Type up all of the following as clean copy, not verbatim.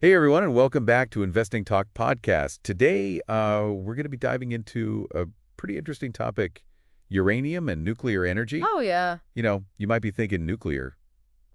Hey everyone, and welcome back to Investing Talk Podcast. Today, we're going to be diving into a pretty interesting topic, uranium and nuclear energy. Oh, yeah. You might be thinking nuclear,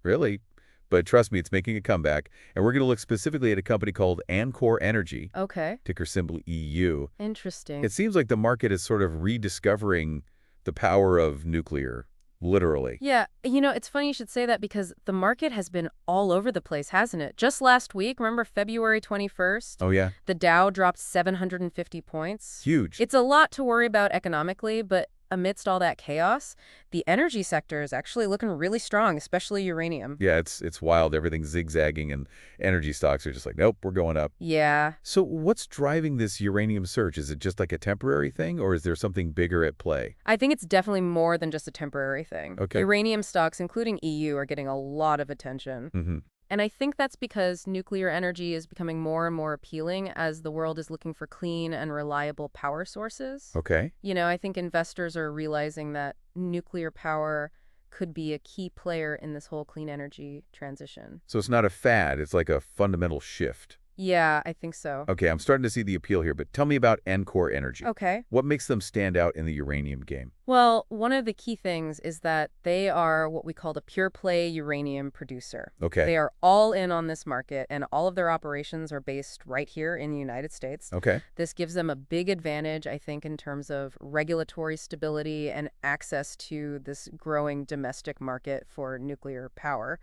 really? But trust me, it's making a comeback. And we're going to look specifically at a company called enCore Energy, Okay. ticker symbol EU. Interesting. It seems like the market is sort of rediscovering the power of nuclear, literally. Yeah, it's funny you should say that because the market has been all over the place, hasn't it? Just last week, remember February 21st? Oh, yeah? The Dow dropped 750 points. Huge. It's a lot to worry about economically, but amidst all that chaos, the energy sector is actually looking really strong, especially uranium. Yeah, it's wild. Everything's zigzagging, and energy stocks are just like, nope, we're going up. Yeah. So what's driving this uranium surge? Is it just like a temporary thing, or is there something bigger at play? I think it's definitely more than just a temporary thing. Okay. Uranium stocks, including EU, are getting a lot of attention. Mm-hmm. And I think that's because nuclear energy is becoming more and more appealing as the world is looking for clean and reliable power sources. Okay. I think investors are realizing that nuclear power could be a key player in this whole clean energy transition. So it's not a fad, it's like a fundamental shift. Yeah, I think so. Okay, I'm starting to see the appeal here, but tell me about enCore Energy. Okay. What makes them stand out in the uranium game? Well, one of the key things is that they are what we call a pure play uranium producer. Okay. They are all in on this market, and all of their operations are based right here in the United States. Okay. This gives them a big advantage, I think, in terms of regulatory stability and access to this growing domestic market for nuclear power.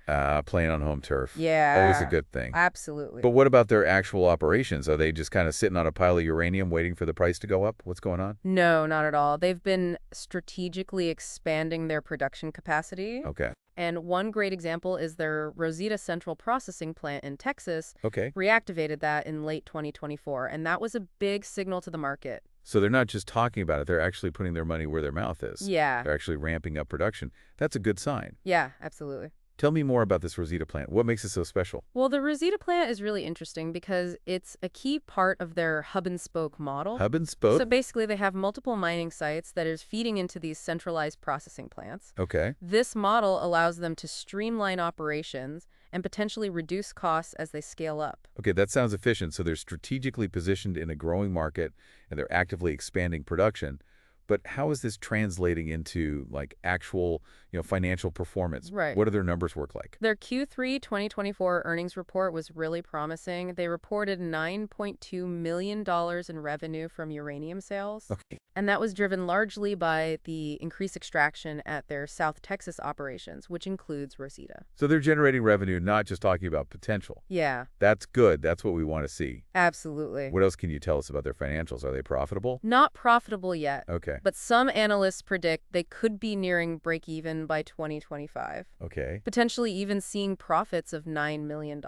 Playing on home turf. Yeah. Always a good thing. Absolutely. But what about their actual operations? Are they just kind of sitting on a pile of uranium waiting for the price to go up? What's going on? No, not at all. They've been strategically expanding their production capacity. Okay. And one great example is their Rosita Central Processing Plant in Texas. Okay. Reactivated that in late 2024, and that was a big signal to the market. So they're not just talking about it, they're actually putting their money where their mouth is. Yeah. They're actually ramping up production. That's a good sign. Yeah, absolutely. Tell me more about this Rosita plant. What makes it so special? Well, the Rosita plant is really interesting because it's a key part of their hub and spoke model. Hub and spoke? So basically, they have multiple mining sites that is feeding into these centralized processing plants. Okay. This model allows them to streamline operations and potentially reduce costs as they scale up. Okay, that sounds efficient. So they're strategically positioned in a growing market and they're actively expanding production. But how is this translating into like actual, financial performance? Right. What do their numbers work like? Their Q3 2024 earnings report was really promising. They reported $9.2 million in revenue from uranium sales. Okay. And that was driven largely by the increased extraction at their South Texas operations, which includes Rosita. So they're generating revenue, not just talking about potential. Yeah, That's good. That's what we want to see. absolutely. What else can you tell us about their financials? Are they profitable? Not profitable yet, Okay. but some analysts predict they could be nearing break-even by 2025, Okay. potentially even seeing profits of $9 million.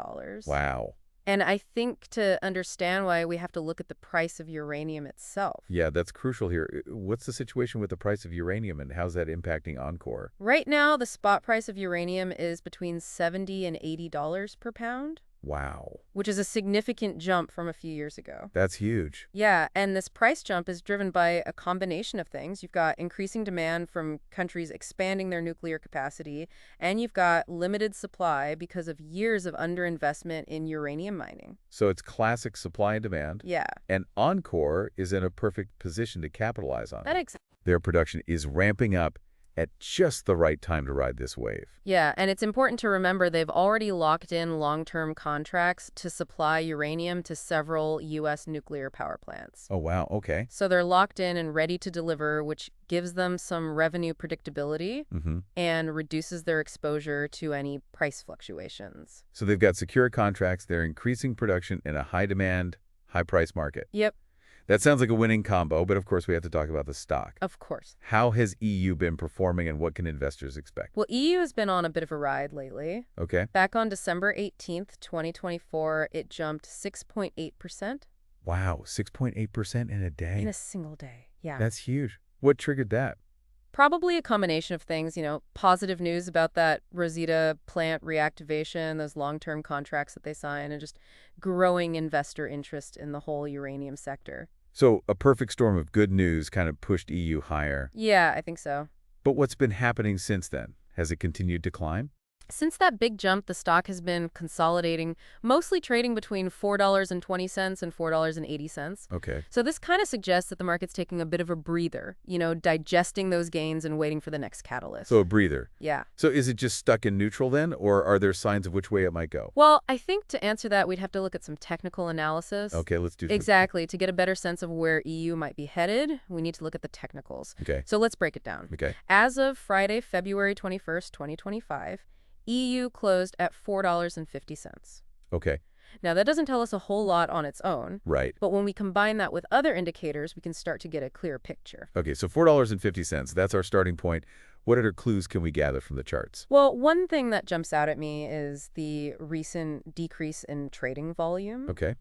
Wow. And I think to understand why we have to look at the price of uranium itself. Yeah, that's crucial here. What's the situation with the price of uranium and how's that impacting enCore? Right now, the spot price of uranium is between $70 and $80 per pound, Wow. which is a significant jump from a few years ago. That's huge. Yeah, and this price jump is driven by a combination of things. You've got increasing demand from countries expanding their nuclear capacity, and you've got limited supply because of years of underinvestment in uranium mining. So it's classic supply and demand. Yeah, And enCore is in a perfect position to capitalize on that it. Their production is ramping up at just the right time to ride this wave. Yeah, and it's important to remember they've already locked in long-term contracts to supply uranium to several U.S. nuclear power plants. Oh, wow. Okay. So they're locked in and ready to deliver, which gives them some revenue predictability Mm-hmm. and reduces their exposure to any price fluctuations. So they've got secure contracts. They're increasing production in a high-demand, high-price market. Yep, That sounds like a winning combo, but of course we have to talk about the stock. of course. How has EU been performing and what can investors expect? Well, EU has been on a bit of a ride lately. Okay. Back on December 18th, 2024, it jumped 6.8%. Wow, 6.8% in a day. In a single day. Yeah. That's huge. What triggered that? Probably a combination of things, positive news about that Rosita plant reactivation, those long-term contracts that they sign, and just growing investor interest in the whole uranium sector. So a perfect storm of good news kind of pushed EU higher. Yeah, I think so. But what's been happening since then? Has it continued to climb? Since that big jump, the stock has been consolidating, mostly trading between $4.20 and $4.80. Okay. So this kind of suggests that the market's taking a bit of a breather, digesting those gains and waiting for the next So catalyst. a breather. Yeah. So is it just stuck in neutral then, or are there signs of which way it might go? Well, I think to answer that, we'd have to look at some technical analysis. Okay, let's do some. Exactly. To get a better sense of where EU might be headed, we need to look at the technicals. Okay. So let's break it down. Okay. As of Friday, February 21st, 2025, EU closed at $4.50. Okay. Now, that doesn't tell us a whole lot on its own, Right. but when we combine that with other indicators, we can start to get a clear picture. Okay, so $4.50. That's our starting point. What other clues can we gather from the charts? Well, one thing that jumps out at me is the recent decrease in trading volume. Okay.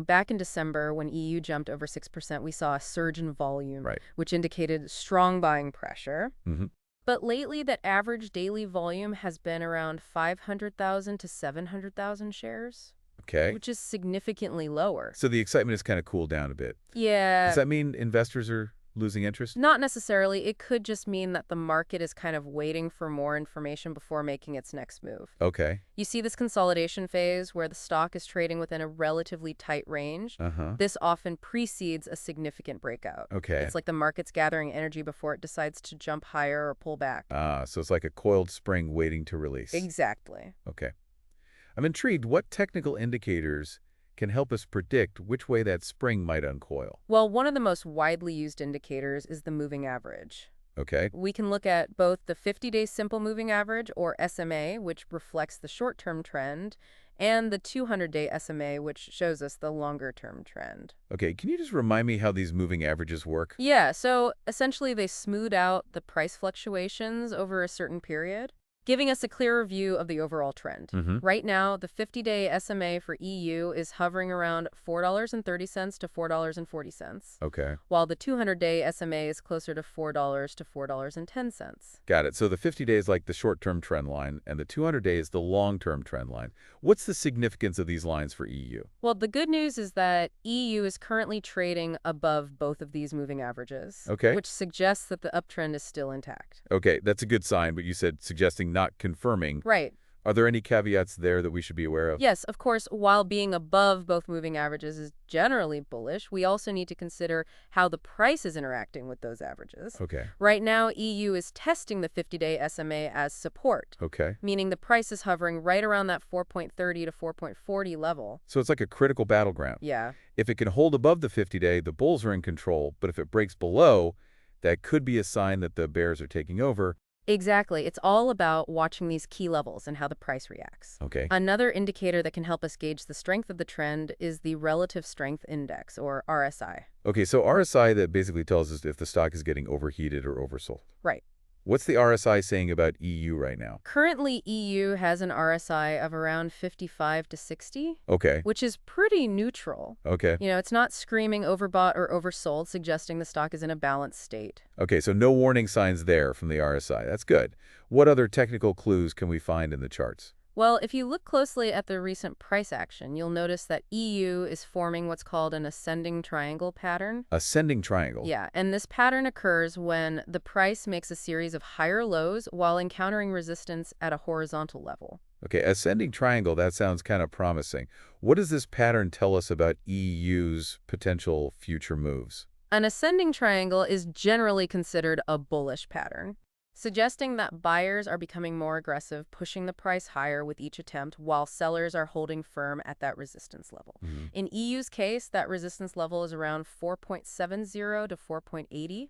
Back in December, when EU jumped over 6%, we saw a surge in volume, Right. which indicated strong buying pressure. Mm-hmm. But lately, that average daily volume has been around 500,000 to 700,000 shares, Okay. which is significantly lower. So the excitement has kind of cooled down a bit. Yeah. Does that mean investors are losing interest? Not necessarily. It could just mean that the market is kind of waiting for more information before making its next move. Okay. You see this consolidation phase where the stock is trading within a relatively tight range. Uh-huh. This often precedes a significant breakout. Okay. It's like the market's gathering energy before it decides to jump higher or pull back. So it's like a coiled spring waiting to release. Exactly. Okay. I'm intrigued. What technical indicators can help us predict which way that spring might uncoil? Well, one of the most widely used indicators is the moving average. Okay. We can look at both the 50-day simple moving average, or SMA, which reflects the short-term trend, and the 200-day SMA, which shows us the longer-term trend. Okay. Can you just remind me how these moving averages work? Yeah, so essentially they smooth out the price fluctuations over a certain period, giving us a clearer view of the overall trend. Mm-hmm. Right now, the 50-day SMA for EU is hovering around $4.30 to $4.40, Okay. while the 200-day SMA is closer to $4 to $4.10. Got it. So the 50-day is like the short-term trend line, and the 200-day is the long-term trend line. What's the significance of these lines for EU? Well, the good news is that EU is currently trading above both of these moving averages, Okay. which suggests that the uptrend is still intact. Okay, that's a good sign, but you said suggesting, not confirming. Right. Are there any caveats there that we should be aware of? Yes, of course, while being above both moving averages is generally bullish, we also need to consider how the price is interacting with those averages. Okay. Right now, EU is testing the 50-day SMA as support, Okay. meaning the price is hovering right around that 4.30 to 4.40 level. So it's like a critical battleground. Yeah. If it can hold above the 50-day, the bulls are in control, but if it breaks below, that could be a sign that the bears are taking over. Exactly. It's all about watching these key levels and how the price reacts. Okay. Another indicator that can help us gauge the strength of the trend is the Relative Strength Index, or RSI. Okay, so RSI, that basically tells us if the stock is getting overheated or oversold. Right. What's the RSI saying about EU right now? Currently, EU has an RSI of around 55 to 60, Okay. which is pretty neutral. Okay. It's not screaming overbought or oversold, suggesting the stock is in a balanced state. Okay, so no warning signs there from the RSI. That's good. What other technical clues can we find in the charts? Well, if you look closely at the recent price action, you'll notice that EU is forming what's called an ascending triangle pattern. Ascending triangle. Yeah, and this pattern occurs when the price makes a series of higher lows while encountering resistance at a horizontal level. Okay, ascending triangle, that sounds kind of promising. What does this pattern tell us about EU's potential future moves? An ascending triangle is generally considered a bullish pattern, suggesting that buyers are becoming more aggressive, pushing the price higher with each attempt, while sellers are holding firm at that resistance level. Mm-hmm. In EU's case, that resistance level is around 4.70 to 4.80.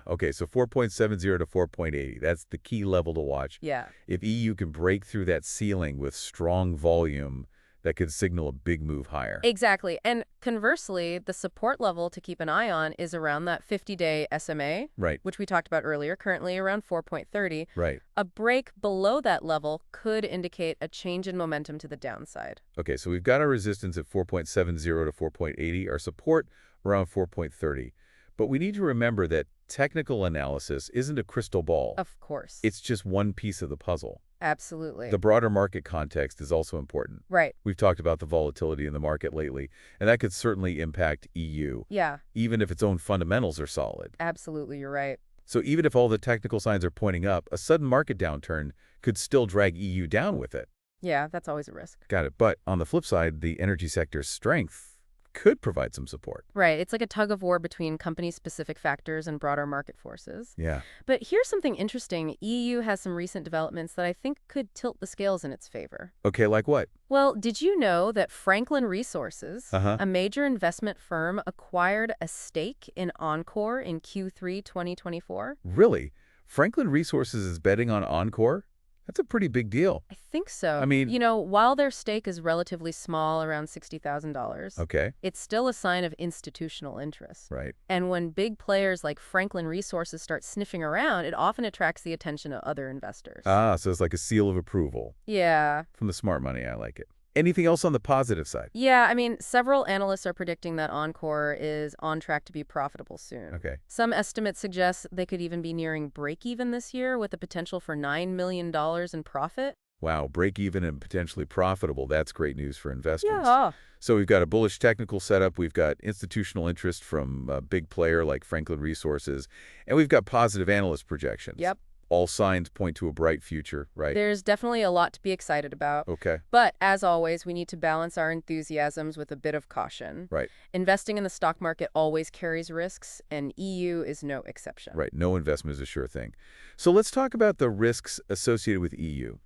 Okay, so 4.70 to 4.80. That's the key level to watch. Yeah. If EU can break through that ceiling with strong volume, that could signal a big move higher. Exactly. And conversely, the support level to keep an eye on is around that 50-day SMA, Right. which we talked about earlier, currently around 4.30. Right. A break below that level could indicate a change in momentum to the downside. Okay, so we've got our resistance at 4.70 to 4.80, our support around 4.30. But we need to remember that technical analysis isn't a crystal ball. Of course. It's just one piece of the puzzle. Absolutely. The broader market context is also important. Right. We've talked about the volatility in the market lately, and that could certainly impact EU, Yeah, even if its own fundamentals are solid. absolutely. You're right. So even if all the technical signs are pointing up, a sudden market downturn could still drag EU down with it. Yeah, that's always a risk. Got it. But on the flip side, the energy sector's strength could provide some support. Right. It's like a tug of war between company-specific factors and broader market forces. Yeah. But here's something interesting. EU has some recent developments that I think could tilt the scales in its favor. Okay, like what? Well, did you know that Franklin Resources, Uh-huh. a major investment firm, acquired a stake in enCore in Q3 2024? Really? Franklin Resources is betting on enCore? That's a pretty big deal. I think so. I mean, While their stake is relatively small, around $60,000, okay, it's still a sign of institutional interest. right. And when big players like Franklin Resources start sniffing around, it often attracts the attention of other investors. Ah, so it's like a seal of approval. Yeah. From the smart money, I like it. Anything else on the positive side? Yeah, several analysts are predicting that enCore is on track to be profitable soon. Okay. Some estimates suggest they could even be nearing break-even this year with the potential for $9 million in profit. Wow, break even and potentially profitable. That's great news for investors. Yeah. So we've got a bullish technical setup, we've got institutional interest from a big player like Franklin Resources, and we've got positive analyst projections. Yep. All signs point to a bright future, right? There's definitely a lot to be excited about. Okay. But as always, we need to balance our enthusiasms with a bit of caution. Right. Investing in the stock market always carries risks, and EU is no exception. Right. No investment is a sure thing. So let's talk about the risks associated with EU.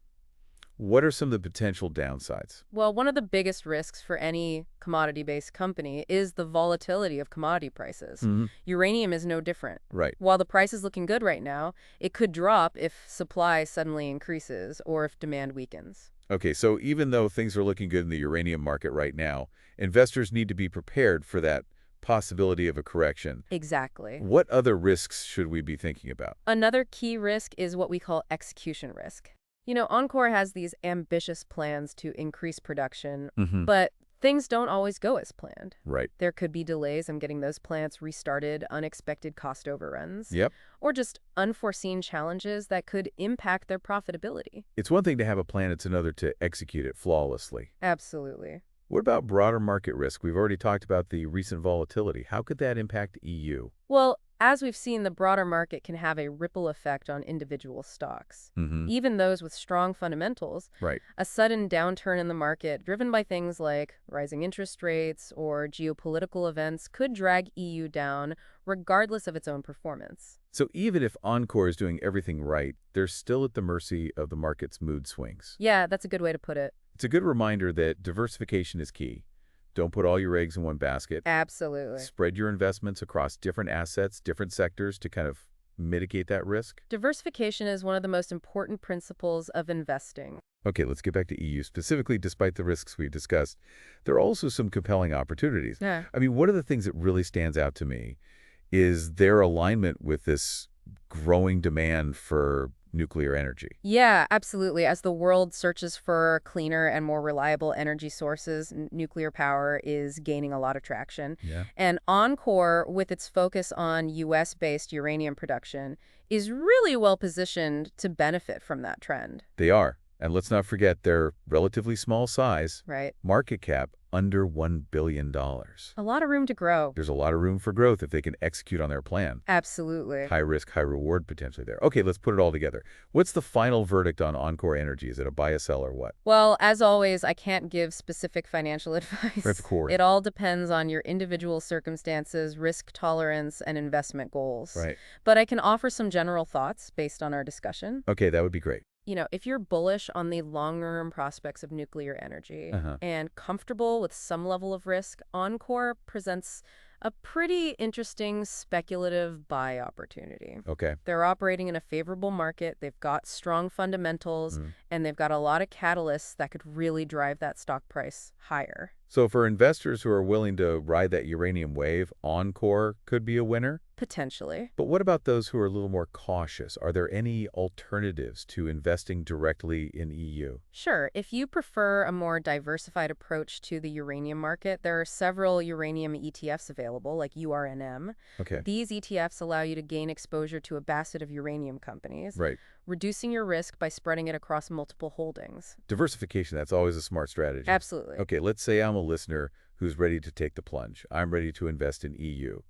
What are some of the potential downsides? Well, one of the biggest risks for any commodity-based company is the volatility of commodity prices. Mm-hmm. Uranium is no different. Right. While the price is looking good right now, it could drop if supply suddenly increases or if demand weakens. Okay, so even though things are looking good in the uranium market right now, investors need to be prepared for that possibility of a correction. Exactly. What other risks should we be thinking about? Another key risk is what we call execution risk. enCore has these ambitious plans to increase production, Mm-hmm. but things don't always go as planned. Right. There could be delays in getting those plants restarted, unexpected cost overruns, Yep. or just unforeseen challenges that could impact their profitability. It's one thing to have a plan, it's another to execute it flawlessly. Absolutely. What about broader market risk? We've already talked about the recent volatility. How could that impact EU? Well, as we've seen, the broader market can have a ripple effect on individual stocks. Mm-hmm. Even those with strong fundamentals, Right. a sudden downturn in the market driven by things like rising interest rates or geopolitical events could drag EU down regardless of its own performance. So even if enCore is doing everything right, they're still at the mercy of the market's mood swings. Yeah, that's a good way to put it. It's a good reminder that diversification is key. Don't put all your eggs in one basket. Absolutely. Spread your investments across different assets, different sectors to kind of mitigate that risk. Diversification is one of the most important principles of investing. Okay, let's get back to EU. Specifically, despite the risks we've discussed, there are also some compelling opportunities. Yeah. One of the things that really stands out to me is their alignment with this growing demand for nuclear energy. Yeah, absolutely. As the world searches for cleaner and more reliable energy sources, nuclear power is gaining a lot of traction. Yeah. And enCore, with its focus on U.S.-based uranium production, is really well positioned to benefit from that trend. They are. And let's not forget their relatively small size, Right. market cap under $1 billion. A lot of room to grow. There's a lot of room for growth if they can execute on their plan. Absolutely. High risk, high reward potentially there. Okay, let's put it all together. What's the final verdict on enCore Energy? Is it a buy, a sell, or what? Well, as always, I can't give specific financial advice. Of course. It all depends on your individual circumstances, risk tolerance, and investment goals. Right. But I can offer some general thoughts based on our discussion. Okay, that would be great. If you're bullish on the long-term prospects of nuclear energy and comfortable with some level of risk, enCore presents a pretty interesting speculative buy opportunity. Okay. They're operating in a favorable market, they've got strong fundamentals, and they've got a lot of catalysts that could really drive that stock price higher. So for investors who are willing to ride that uranium wave, enCore could be a winner? Potentially. But what about those who are a little more cautious? Are there any alternatives to investing directly in EU? Sure. If you prefer a more diversified approach to the uranium market, there are several uranium ETFs available, like URNM. Okay. These ETFs allow you to gain exposure to a basket of uranium companies, Right. reducing your risk by spreading it across multiple holdings. Diversification, that's always a smart strategy. Absolutely. Okay, let's say I'm a listener who's ready to take the plunge. I'm ready to invest in EU.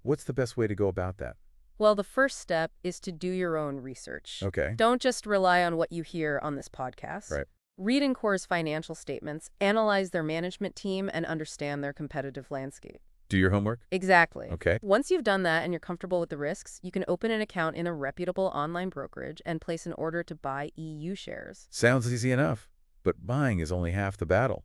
What's the best way to go about that? Well, the first step is to do your own research. Okay. Don't just rely on what you hear on this podcast. Right. Read enCore's financial statements, analyze their management team, and understand their competitive landscape. Do your homework? Exactly. Okay. Once you've done that and you're comfortable with the risks, you can open an account in a reputable online brokerage and place an order to buy EU shares. Sounds easy enough, but buying is only half the battle.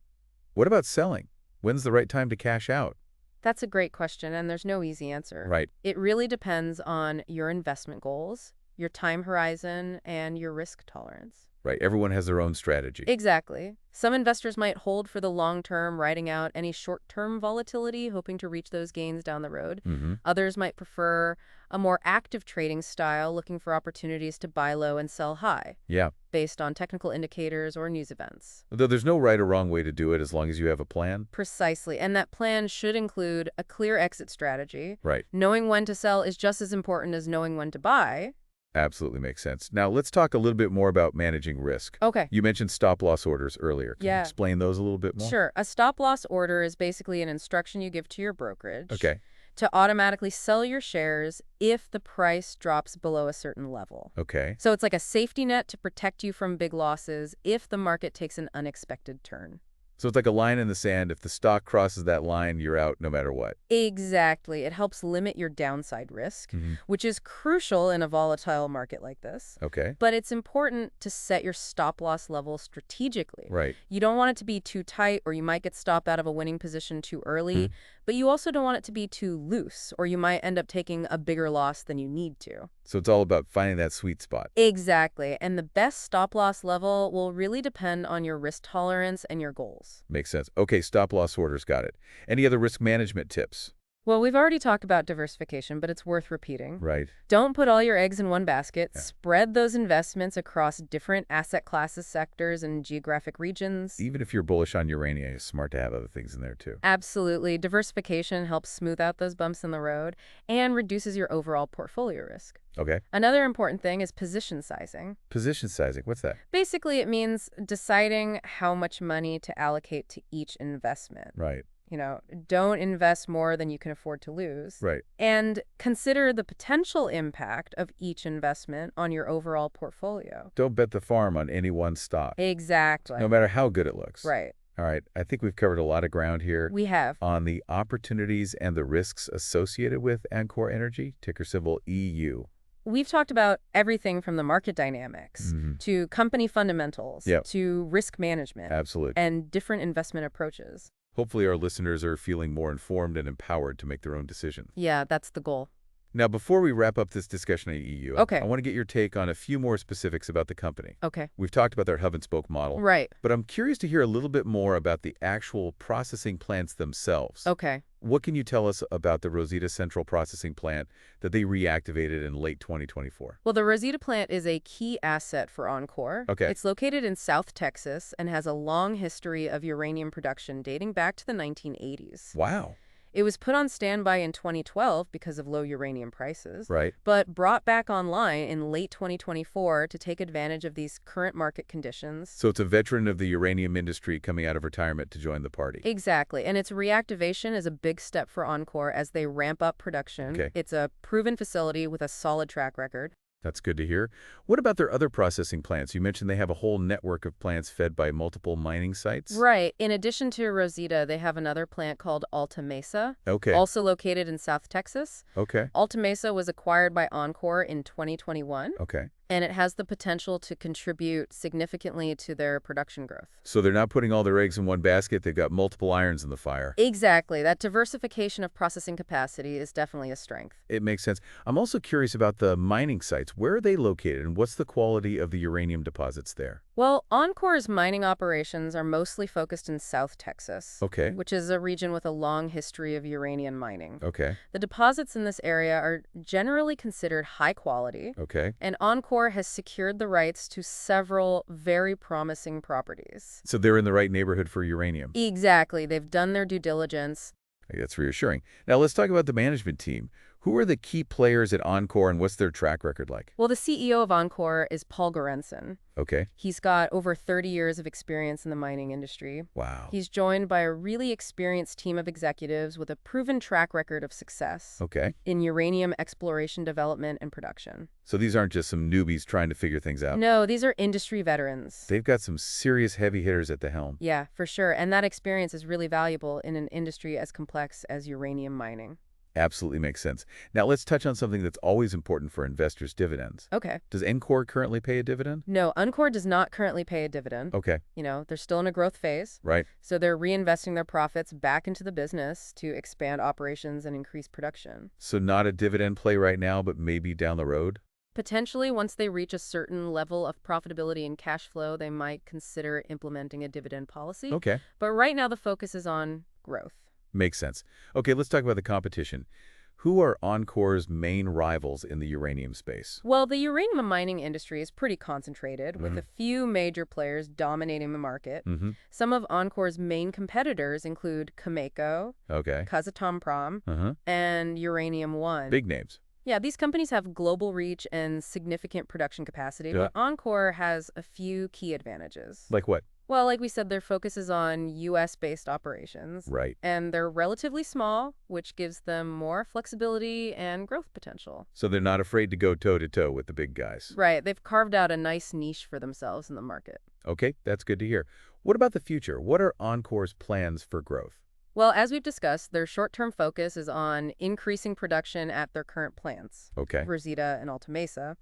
What about selling? When's the right time to cash out? That's a great question, and there's no easy answer. Right. It really depends on your investment goals, your time horizon, and your risk tolerance. Right. Everyone has their own strategy. Exactly. Some investors might hold for the long term, riding out any short-term volatility, hoping to reach those gains down the road. Mm-hmm. Others might prefer a more active trading style, looking for opportunities to buy low and sell high, Yeah. based on technical indicators or news events. Though there's no right or wrong way to do it as long as you have a plan. Precisely. And that plan should include a clear exit strategy. Right. Knowing when to sell is just as important as knowing when to buy. Absolutely makes sense. Now, let's talk a little bit more about managing risk. Okay. You mentioned stop-loss orders earlier. Can you Yeah. explain those a little bit more? Sure. A stop-loss order is basically an instruction you give to your brokerage Okay. to automatically sell your shares if the price drops below a certain level. Okay. So it's like a safety net to protect you from big losses if the market takes an unexpected turn. So it's like a line in the sand. If the stock crosses that line, you're out no matter what. Exactly. It helps limit your downside risk, Mm-hmm. which is crucial in a volatile market like this. Okay. But it's important to set your stop-loss level strategically. Right. You don't want it to be too tight, or you might get stopped out of a winning position too early. But you also don't want it to be too loose, or you might end up taking a bigger loss than you need to. So it's all about finding that sweet spot. Exactly. And the best stop-loss level will really depend on your risk tolerance and your goals. Makes sense. Okay, stop-loss orders, got it. Any other risk management tips? Well, we've already talked about diversification, but it's worth repeating. Right. Don't put all your eggs in one basket. Yeah. Spread those investments across different asset classes, sectors, and geographic regions. Even if you're bullish on uranium, it's smart to have other things in there too. Absolutely. Diversification helps smooth out those bumps in the road and reduces your overall portfolio risk. Okay. Another important thing is position sizing. Position sizing, what's that? Basically, it means deciding how much money to allocate to each investment. Right. Don't invest more than you can afford to lose. Right. And consider the potential impact of each investment on your overall portfolio. Don't bet the farm on any one stock, Exactly. no matter how good it looks. Right. All right. I think we've covered a lot of ground here We have. on the opportunities and the risks associated with enCore Energy, ticker symbol EU. We've talked about everything from the market dynamics Mhm. to company fundamentals Yep. to risk management Absolutely. and different investment approaches. Hopefully our listeners are feeling more informed and empowered to make their own decisions. Yeah, that's the goal. Now, before we wrap up this discussion on EU, Okay. I want to get your take on a few more specifics about the company. Okay. We've talked about their hub-and-spoke model, Right. but I'm curious to hear a little bit more about the actual processing plants themselves. Okay. What can you tell us about the Rosita Central Processing Plant that they reactivated in late 2024? Well, the Rosita plant is a key asset for enCore. Okay. It's located in South Texas and has a long history of uranium production dating back to the 1980s. Wow. It was put on standby in 2012 because of low uranium prices, Right. but brought back online in late 2024 to take advantage of these current market conditions. So it's a veteran of the uranium industry coming out of retirement to join the party. Exactly, and its reactivation is a big step for enCore as they ramp up production. Okay. It's a proven facility with a solid track record. That's good to hear. What about their other processing plants? You mentioned they have a whole network of plants fed by multiple mining sites. Right. In addition to Rosita, they have another plant called Alta Mesa, Okay. also located in South Texas. Okay. Alta Mesa was acquired by enCore in 2021, Okay. and it has the potential to contribute significantly to their production growth. So they're not putting all their eggs in one basket. They've got multiple irons in the fire. Exactly. That diversification of processing capacity is definitely a strength. It makes sense. I'm also curious about the mining sites. Where are they located, and what's the quality of the uranium deposits there? Well, enCore's mining operations are mostly focused in South Texas, Okay. which is a region with a long history of uranium mining. Okay. The deposits in this area are generally considered high quality, Okay. and enCore has secured the rights to several very promising properties. So they're in the right neighborhood for uranium. Exactly. They've done their due diligence. That's reassuring. Now let's talk about the management team. Who are the key players at enCore and what's their track record like? Well, the CEO of enCore is Paul Gorenson. Okay. He's got over 30 years of experience in the mining industry. Wow. He's joined by a really experienced team of executives with a proven track record of success Okay. in uranium exploration, development, and production. So these aren't just some newbies trying to figure things out. No, these are industry veterans. They've got some serious heavy hitters at the helm. Yeah, for sure. And that experience is really valuable in an industry as complex as uranium mining. Absolutely makes sense. Now let's touch on something that's always important for investors, dividends. Okay. Does enCore currently pay a dividend? No, enCore does not currently pay a dividend. Okay. They're still in a growth phase. Right. So they're reinvesting their profits back into the business to expand operations and increase production. So not a dividend play right now, but maybe down the road? Potentially, once they reach a certain level of profitability and cash flow, they might consider implementing a dividend policy. Okay. But right now, the focus is on growth. Makes sense. Okay, let's talk about the competition. Who are enCore's main rivals in the uranium space? Well, the uranium mining industry is pretty concentrated, with a few major players dominating the market. Some of enCore's main competitors include Cameco, Okay. Kazatomprom, and Uranium One. Big names. Yeah, these companies have global reach and significant production capacity, but enCore has a few key advantages. Like what? Well, like we said, their focus is on U.S.-based operations. Right. And they're relatively small, which gives them more flexibility and growth potential. So they're not afraid to go toe-to-toe with the big guys. Right. They've carved out a nice niche for themselves in the market. Okay, that's good to hear. What about the future? What are enCore's plans for growth? Well, as we've discussed, their short-term focus is on increasing production at their current plants, Okay. Rosita and Alta Mesa.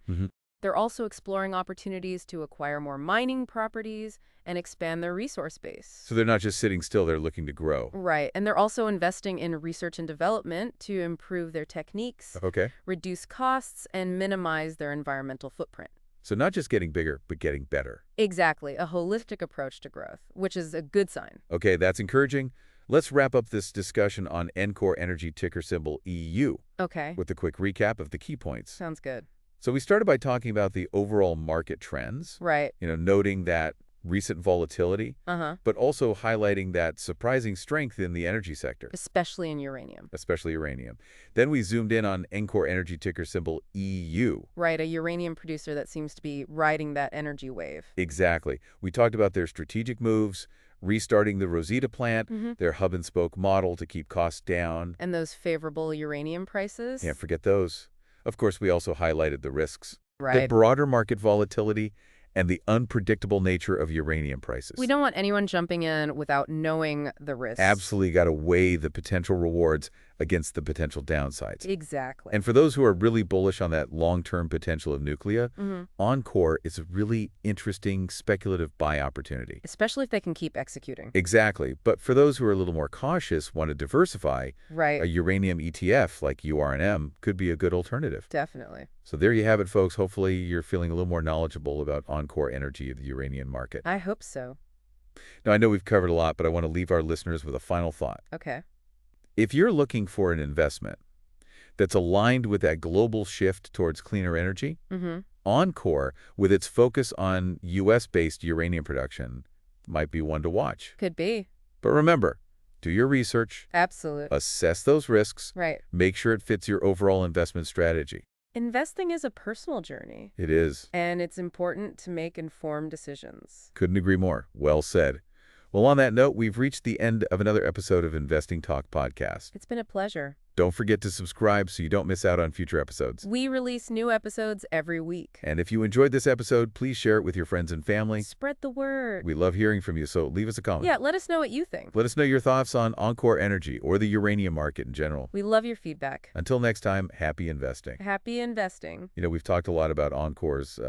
They're also exploring opportunities to acquire more mining properties and expand their resource base. So they're not just sitting still, they're looking to grow. Right. And they're also investing in research and development to improve their techniques, Okay. reduce costs, and minimize their environmental footprint. So not just getting bigger, but getting better. Exactly. A holistic approach to growth, which is a good sign. Okay, that's encouraging. Let's wrap up this discussion on enCore Energy ticker symbol EU Okay. with a quick recap of the key points. Sounds good. So we started by talking about the overall market trends, Right. noting that recent volatility, Uh-huh. but also highlighting that surprising strength in the energy sector, Especially in uranium. especially uranium. Then we zoomed in on enCore Energy ticker symbol EU. Right. A uranium producer that seems to be riding that energy wave. Exactly. We talked about their strategic moves, restarting the Rosita plant, their hub-and-spoke model to keep costs down. And those favorable uranium prices. Can't forget those. Of course, we also highlighted the risks, the Right. broader market volatility, and the unpredictable nature of uranium prices. We don't want anyone jumping in without knowing the risks. Absolutely got to weigh the potential rewards against the potential downsides. Exactly. And for those who are really bullish on that long-term potential of nuclear, enCore is a really interesting speculative buy opportunity. Especially if they can keep executing. Exactly. But for those who are a little more cautious, want to diversify, Right. a uranium ETF like URNM could be a good alternative. Definitely. So there you have it, folks. Hopefully you're feeling a little more knowledgeable about enCore Energy of the uranium market. I hope so. Now, I know we've covered a lot, but I want to leave our listeners with a final thought. Okay. If you're looking for an investment that's aligned with that global shift towards cleaner energy, enCore, with its focus on U.S.-based uranium production, might be one to watch. Could be. But remember, do your research, Absolutely. assess those risks, Right. make sure it fits your overall investment strategy. Investing is a personal journey, It is. and it's important to make informed decisions. Couldn't agree more. Well said. Well, on that note, we've reached the end of another episode of Investing Talk Podcast. It's been a pleasure. Don't forget to subscribe so you don't miss out on future episodes. We release new episodes every week. And if you enjoyed this episode, please share it with your friends and family. Spread the word. We love hearing from you, so leave us a comment. Yeah, let us know what you think. Let us know your thoughts on enCore Energy or the uranium market in general. We love your feedback. Until next time, happy investing. Happy investing. We've talked a lot about enCore's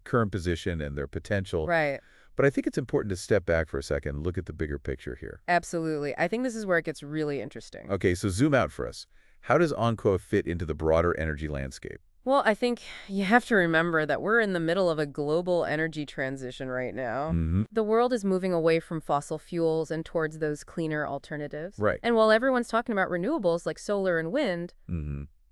current position and their potential. Right. But I think it's important to step back for a second and look at the bigger picture here. Absolutely. I think this is where it gets really interesting. Okay, so zoom out for us. How does enCore fit into the broader energy landscape? Well, I think you have to remember that we're in the middle of a global energy transition right now. The world is moving away from fossil fuels and towards those cleaner alternatives. Right. And while everyone's talking about renewables like solar and wind,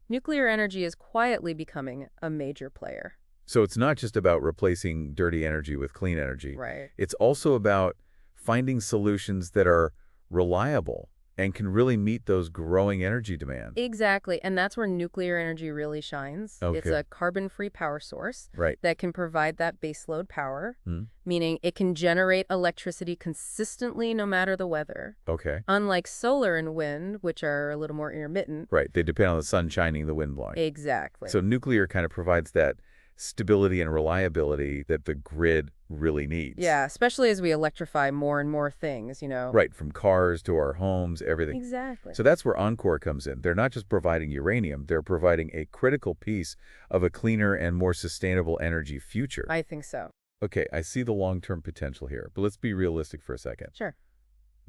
nuclear energy is quietly becoming a major player. So it's not just about replacing dirty energy with clean energy. Right. It's also about finding solutions that are reliable And can really meet those growing energy demands. Exactly, and that's where nuclear energy really shines. It's Okay. a carbon-free power source Right. that can provide that baseload power, Hmm. meaning it can generate electricity consistently no matter the weather. Okay. Unlike solar and wind, which are a little more intermittent. Right. They depend on the sun shining, the wind blowing. Exactly. So nuclear kind of provides that stability and reliability that the grid really needs. Yeah, especially as we electrify more and more things, you know. Right, from cars to our homes, everything. Exactly. So that's where enCore comes in. They're not just providing uranium, they're providing a critical piece of a cleaner and more sustainable energy future. I think so. Okay, I see the long-term potential here, but let's be realistic for a second. Sure.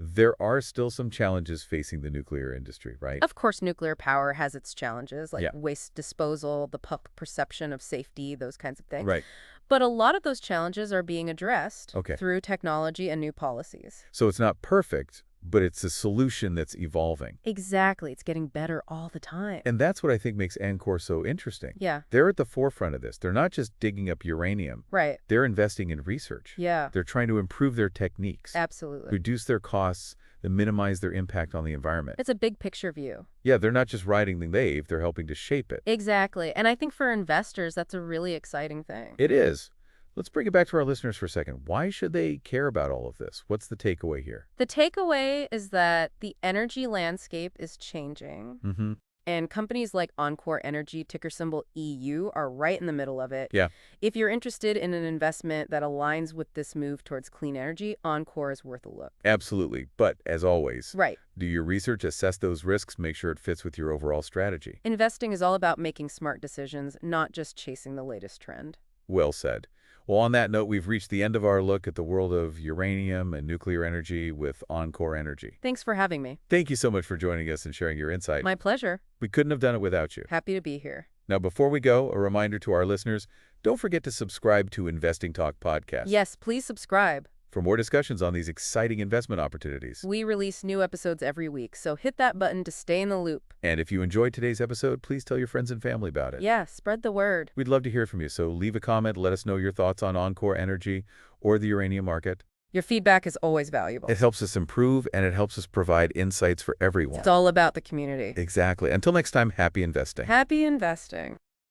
There are still some challenges facing the nuclear industry, right? Of course, nuclear power has its challenges, like Yeah. waste disposal, the public perception of safety, those kinds of things. Right. But a lot of those challenges are being addressed Okay. through technology and new policies. So it's not perfect, but it's a solution that's evolving. Exactly. It's getting better all the time. And that's what I think makes enCore so interesting. Yeah. They're at the forefront of this. They're not just digging up uranium. Right. They're investing in research. Yeah. They're trying to improve their techniques, Absolutely. reduce their costs, and minimize their impact on the environment. It's a big picture view. Yeah, they're not just riding the wave, they're helping to shape it. Exactly. And I think for investors, that's a really exciting thing. It is. Let's bring it back to our listeners for a second. Why should they care about all of this? What's the takeaway here? The takeaway is that the energy landscape is changing. Mm-hmm. And companies like enCore Energy, ticker symbol EU, are right in the middle of it. Yeah. If you're interested in an investment that aligns with this move towards clean energy, enCore is worth a look. Absolutely. But as always, Right. do your research, assess those risks, make sure it fits with your overall strategy. Investing is all about making smart decisions, not just chasing the latest trend. Well said. Well, on that note, we've reached the end of our look at the world of uranium and nuclear energy with enCore Energy. Thanks for having me. Thank you so much for joining us and sharing your insight. My pleasure. We couldn't have done it without you. Happy to be here. Now, before we go, a reminder to our listeners, don't forget to subscribe to Investing Talk Podcast. Yes, please subscribe. For more discussions on these exciting investment opportunities. We release new episodes every week, so hit that button to stay in the loop. And if you enjoyed today's episode, please tell your friends and family about it. Yeah, spread the word. We'd love to hear from you, so leave a comment, let us know your thoughts on enCore Energy or the uranium market. Your feedback is always valuable. It helps us improve, and it helps us provide insights for everyone. It's all about the community. Exactly. Until next time, happy investing. Happy investing.